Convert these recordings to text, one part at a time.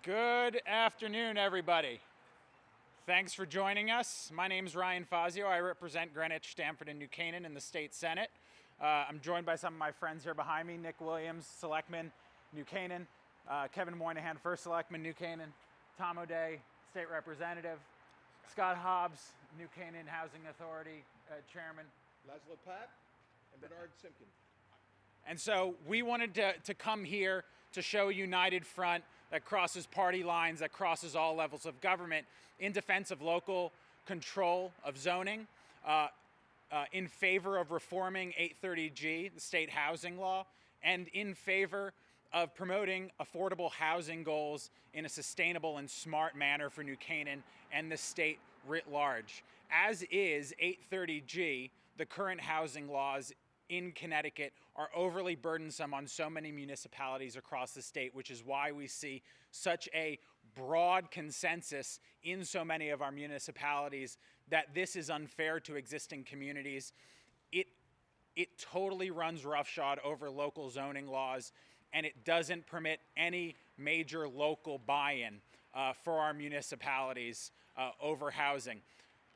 Good afternoon, everybody. Thanks for joining us. My name is Ryan Fazio. I represent Greenwich, Stamford, and New Canaan in the state Senate. I'm joined by some of my friends here behind me: Nick Williams, Selectman, New Canaan; Kevin Moynihan, First Selectman, New Canaan; Tom ODay, State Representative; Scott Hobbs, New Canaan Housing Authority Chairman; Laszlo Papp and Bernard Simkin. And so we wanted to come here to show a united front that crosses party lines, that crosses all levels of government, in defense of local control of zoning, in favor of reforming 830G, the state housing law, and in favor of promoting affordable housing goals in a sustainable and smart manner for New Canaan and the state writ large. As is 830G, the current housing laws in Connecticut are overly burdensome on so many municipalities across the state, which is why we see such a broad consensus in so many of our municipalities that this is unfair to existing communities. It totally runs roughshod over local zoning laws, and it doesn't permit any major local buy-in for our municipalities over housing.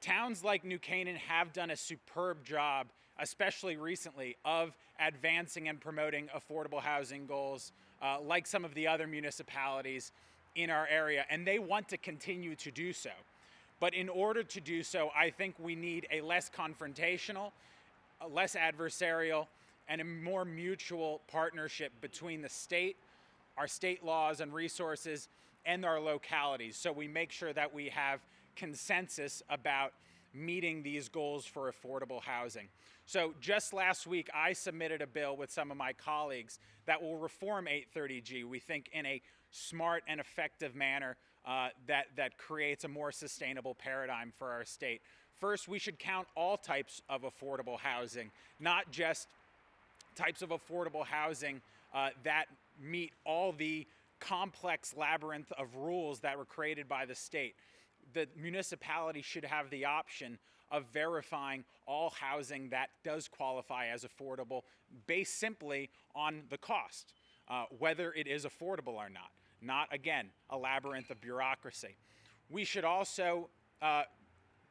Towns like New Canaan have done a superb job, especially recently, of advancing and promoting affordable housing goals, like some of the other municipalities in our area, and they want to continue to do so. But in order to do so, I think we need a less confrontational, a less adversarial, and a more mutual partnership between the state, our state laws and resources, and our localities, so we make sure that we have consensus about meeting these goals for affordable housing. So just last week, I submitted a bill with some of my colleagues that will reform 830G, we think, in a smart and effective manner that creates a more sustainable paradigm for our state. First, we should count all types of affordable housing, not just types of affordable housing that meet all the complex labyrinth of rules that were created by the state. The municipality should have the option of verifying all housing that does qualify as affordable based simply on the cost, whether it is affordable or not, again, a labyrinth of bureaucracy. We should also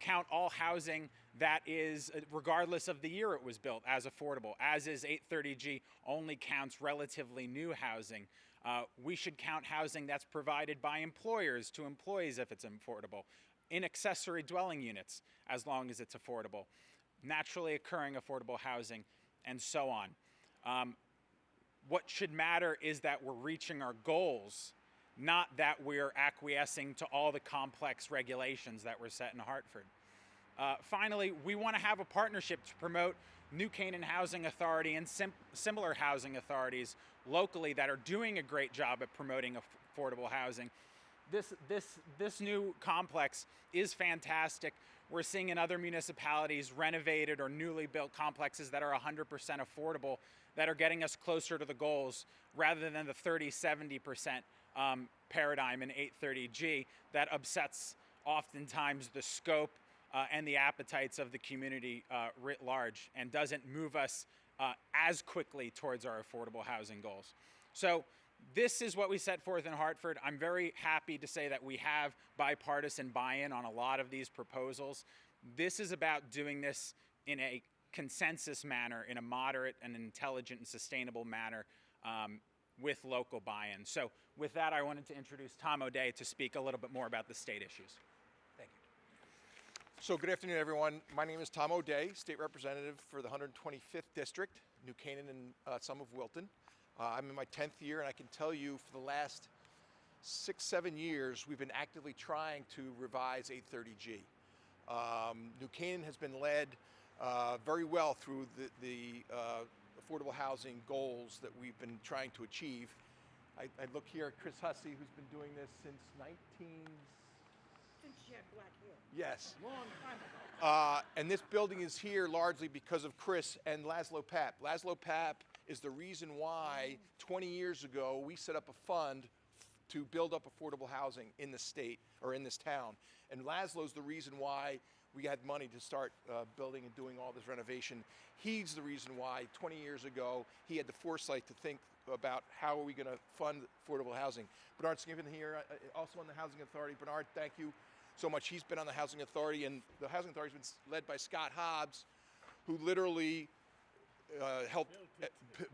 count all housing that is, regardless of the year it was built, as affordable, as is 830G only counts relatively new housing. We should count housing that's provided by employers to employees if it's affordable, in accessory dwelling units as long as it's affordable, naturally occurring affordable housing, and so on. What should matter is that we're reaching our goals, not that we're acquiescing to all the complex regulations that were set in Hartford. Finally, we want to have a partnership to promote New Canaan Housing Authority and similar housing authorities locally that are doing a great job at promoting affordable housing. This new complex is fantastic. We're seeing in other municipalities renovated or newly built complexes that are 100% affordable that are getting us closer to the goals rather than the 30-70% paradigm in 830G that upsets oftentimes the scope and the appetites of the community writ large and doesn't move us as quickly towards our affordable housing goals. So this is what we set forth in Hartford. I'm very happy to say that we have bipartisan buy-in on a lot of these proposals. This is about doing this in a consensus manner, in a moderate and intelligent and sustainable manner with local buy-in. So with that, I wanted to introduce Tom ODay to speak a little bit more about the state issues. Thank you. So good afternoon, everyone. My name is Tom ODay, State Representative for the 125th District, New Canaan and some of Wilton. I'm in my 10th year, and I can tell you for the last 6-7 years, we've been actively trying to revise 830G. New Canaan has been led very well through the affordable housing goals that we've been trying to achieve. I look here at Chris Hussey, who's been doing this since Since she had black hair. Yes. Long time ago. And this building is here largely because of Chris and Laszlo Papp. Laszlo Papp is the reason why 20 years ago we set up a fund to build up affordable housing in the state or in this town. And Laszlo's the reason why we had money to start building and doing all this renovation. He's the reason why 20 years ago he had the foresight to think about how are we going to fund affordable housing. Bernard Skiven here, also on the Housing Authority. Bernard, thank you so much. He's been on the Housing Authority, and the Housing Authority has been led by Scott Hobbs, who literally helped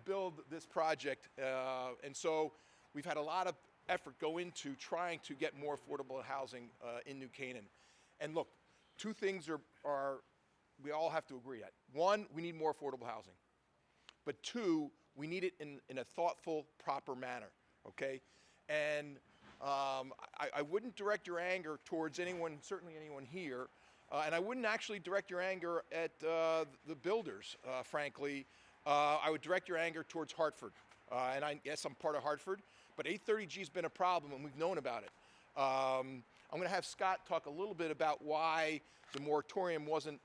build this project. And so we've had a lot of effort go into trying to get more affordable housing in New Canaan. And look, two things are we all have to agree at. One, we need more affordable housing. But two, we need it in a thoughtful, proper manner, okay? And I wouldn't direct your anger towards anyone, certainly anyone here, and I wouldn't actually direct your anger at the builders, frankly. I would direct your anger towards Hartford. And yes, I'm part of Hartford, but 830G has been a problem, and we've known about it. I'm going to have Scott talk a little bit about why the moratorium wasn't,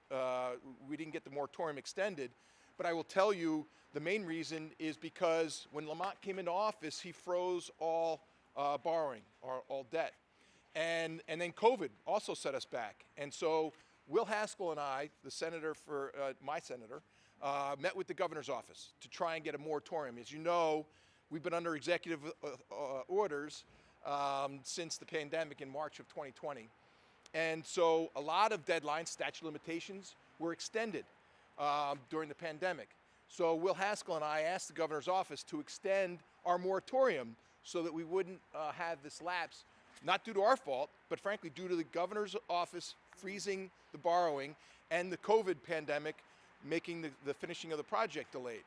we didn't get the moratorium extended, but I will tell you the main reason is because when Lamont came into office, he froze all borrowing, or all debt. And then COVID also set us back. And so Will Haskell and I, the senator for, my senator, met with the governor's office to try and get a moratorium. As you know, we've been under executive orders since the pandemic in March of 2020. And so a lot of deadlines, statute of limitations, were extended during the pandemic. So Will Haskell and I asked the governor's office to extend our moratorium so that we wouldn't have this lapse, not due to our fault, but frankly due to the governor's office freezing the borrowing and the COVID pandemic making the finishing of the project delayed.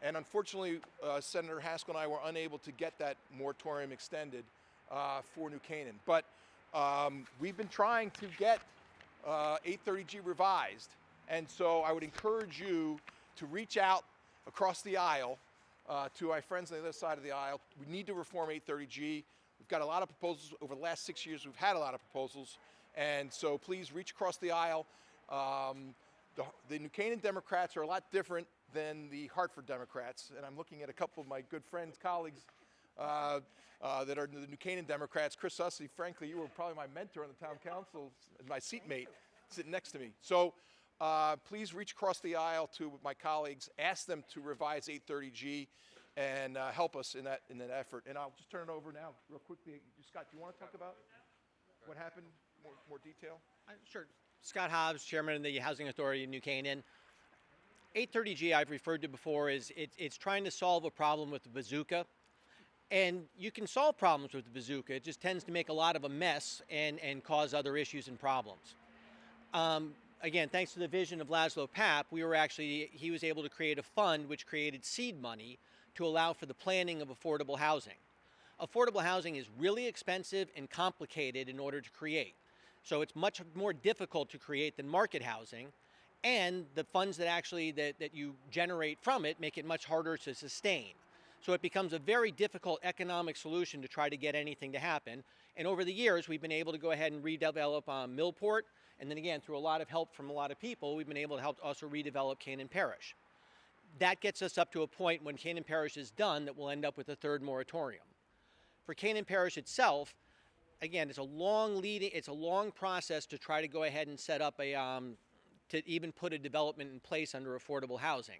And unfortunately, Senator Haskell and I were unable to get that moratorium extended for New Canaan. But we've been trying to get 830G revised. And so I would encourage you to reach out across the aisle to my friends on the other side of the aisle. We need to reform 830G. We've got a lot of proposals. Over the last 6 years, we've had a lot of proposals. And so please reach across the aisle. The New Canaan Democrats are a lot different than the Hartford Democrats. And I'm looking at a couple of my good friends, colleagues that are the New Canaan Democrats. Chris Hussey, frankly, you were probably my mentor on the town council, my seatmate sitting next to me. So please reach across the aisle to my colleagues, ask them to revise 830G and help us in that effort. And I'll just turn it over now real quickly. Scott, do you want to talk about what happened, more detail? Sure. Scott Hobbs, Chairman of the Housing Authority in New Canaan. 830G I've referred to before is it's trying to solve a problem with the bazooka. And you can solve problems with the bazooka. It just tends to make a lot of a mess and cause other issues and problems. Again, thanks to the vision of Laszlo Papp, he was able to create a fund which created seed money to allow for the planning of affordable housing. Affordable housing is really expensive and complicated in order to create. So it's much more difficult to create than market housing, and the funds that you generate from it make it much harder to sustain. So it becomes a very difficult economic solution to try to get anything to happen. And over the years, we've been able to go ahead and redevelop Millport, and then again, through a lot of help from a lot of people, we've been able to help also redevelop Canaan Parish. That gets us up to a point when Canaan Parish is done that we'll end up with a third moratorium. For Canaan Parish itself, again, it's a long process to try to go ahead and set up to even put a development in place under affordable housing.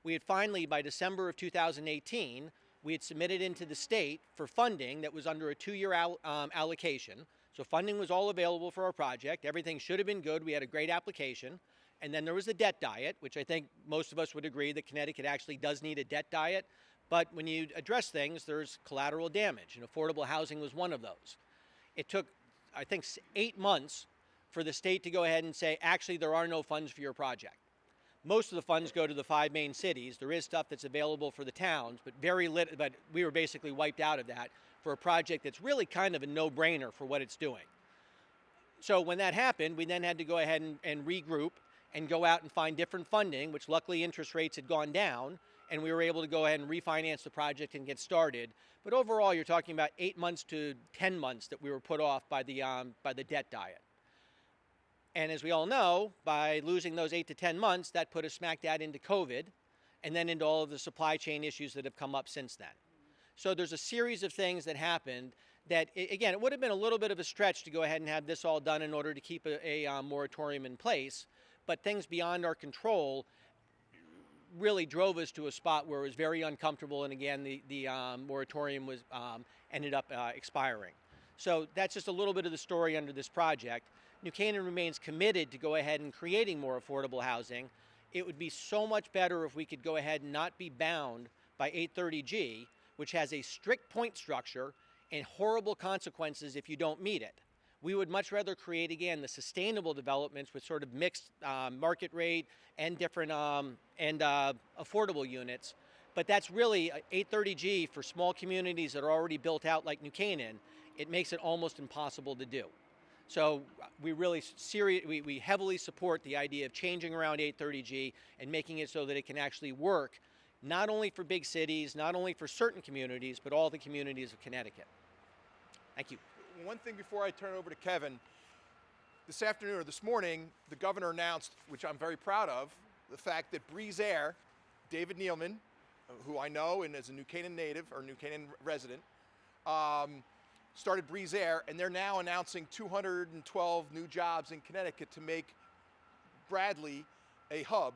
We had finally, by December of 2018, we had submitted into the state for funding that was under a 2-year allocation. So funding was all available for our project. Everything should have been good. We had a great application. And then there was the debt diet, which I think most of us would agree that Connecticut actually does need a debt diet. But when you address things, there's collateral damage, and affordable housing was one of those. It took, I think, 8 months for the state to go ahead and say, actually, there are no funds for your project. Most of the funds go to the 5 main cities. There is stuff that's available for the towns, but but we were basically wiped out of that for a project that's really kind of a no-brainer for what it's doing. So when that happened, we then had to go ahead and regroup and go out and find different funding, which luckily interest rates had gone down, and we were able to go ahead and refinance the project and get started. But overall, you're talking about 8 months to 10 months that we were put off by the debt diet. And as we all know, by losing those 8 to 10 months, that put us smack dab into COVID and then into all of the supply chain issues that have come up since then. So there's a series of things that happened that, again, it would have been a little bit of a stretch to go ahead and have this all done in order to keep a moratorium in place, but things beyond our control really drove us to a spot where it was very uncomfortable, and again, the moratorium was ended up expiring. So that's just a little bit of the story under this project. New Canaan remains committed to go ahead and creating more affordable housing. It would be so much better if we could go ahead and not be bound by 830G, which has a strict point structure and horrible consequences if you don't meet it. We would much rather create, again, the sustainable developments with sort of mixed market rate and different affordable units. But that's really 830G for small communities that are already built out like New Canaan. It makes it almost impossible to do. So we really we heavily support the idea of changing around 830G and making it so that it can actually work, not only for big cities, not only for certain communities, but all the communities of Connecticut. Thank you. One thing before I turn it over to Kevin, this afternoon or this morning, the governor announced, which I'm very proud of, the fact that Breeze Air, David Nealman, who I know and is a New Canaan native or New Canaan resident, started Breeze Air, and they're now announcing 212 new jobs in Connecticut to make Bradley a hub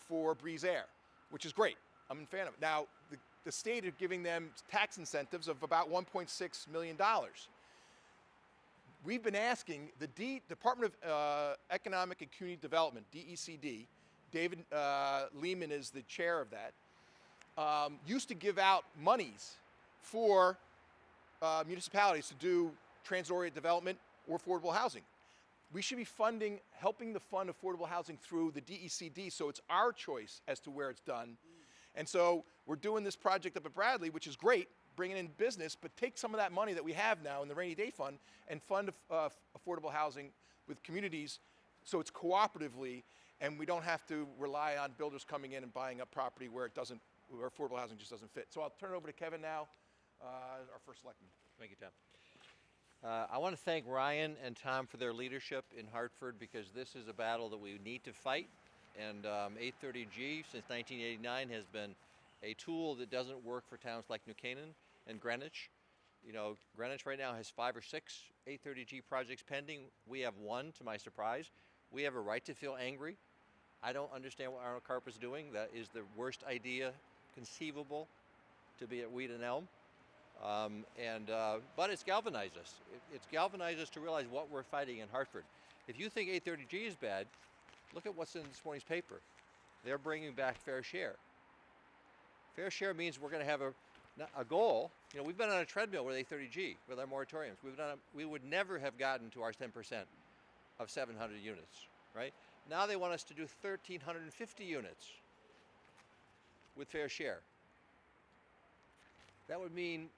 for Breeze Air, which is great. I'm a fan of it. Now, the state is giving them tax incentives of about $1.6 million. We've been asking the Department of Economic and Community Development, DECD, David Lehman is the chair of that, used to give out monies for municipalities to do transit-oriented development or affordable housing. We should be helping to fund affordable housing through the DECD, so it's our choice as to where it's done. And so we're doing this project up at Bradley, which is great, bringing in business, but take some of that money that we have now in the rainy day fund and fund affordable housing with communities so it's cooperatively, and we don't have to rely on builders coming in and buying up property where affordable housing just doesn't fit. So I'll turn it over to Kevin now, our first selectman. Thank you, Tom. I want to thank Ryan and Tom for their leadership in Hartford, because this is a battle that we need to fight. And 830G since 1989 has been a tool that doesn't work for towns like New Canaan and Greenwich. You know, Greenwich right now has 5 or 6 830G projects pending. We have one, to my surprise. We have a right to feel angry. I don't understand what Arnold Karp is doing. That is the worst idea conceivable to be at Weed and Elm. But it's galvanized us. It's galvanized us to realize what we're fighting in Hartford. If you think 830G is bad, look at what's in this morning's paper. They're bringing back fair share. Fair share means we're going to have a goal. You know, we've been on a treadmill with 830G, with our moratoriums. We would never have gotten to our 10% of 700 units, right? Now they want us to do 1,350 units with fair share. That would mean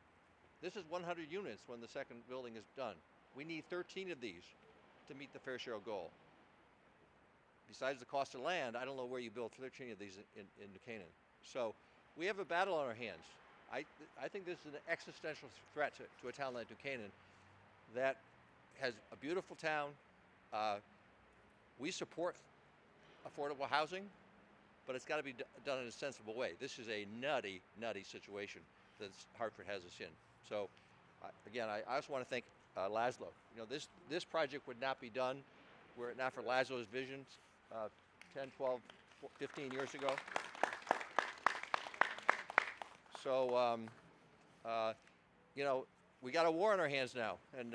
this is 100 units when the second building is done. We need 13 of these to meet the fair share goal. Besides the cost of land, I don't know where you build 13 of these in New Canaan. So we have a battle on our hands. I think this is an existential threat to a town like New Canaan that has a beautiful town. We support affordable housing, but it's got to be done in a sensible way. This is a nutty, nutty situation that Hartford has us in. So, again, I also want to thank Laszlo. You know, this project would not be done were it not for Laszlo's visions 10, 12, 15 years ago. So, you know, we got a war on our hands now, and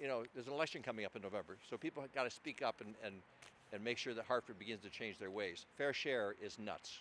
you know, there's an election coming up in November. So people have got to speak up and make sure that Hartford begins to change their ways. Fair share is nuts.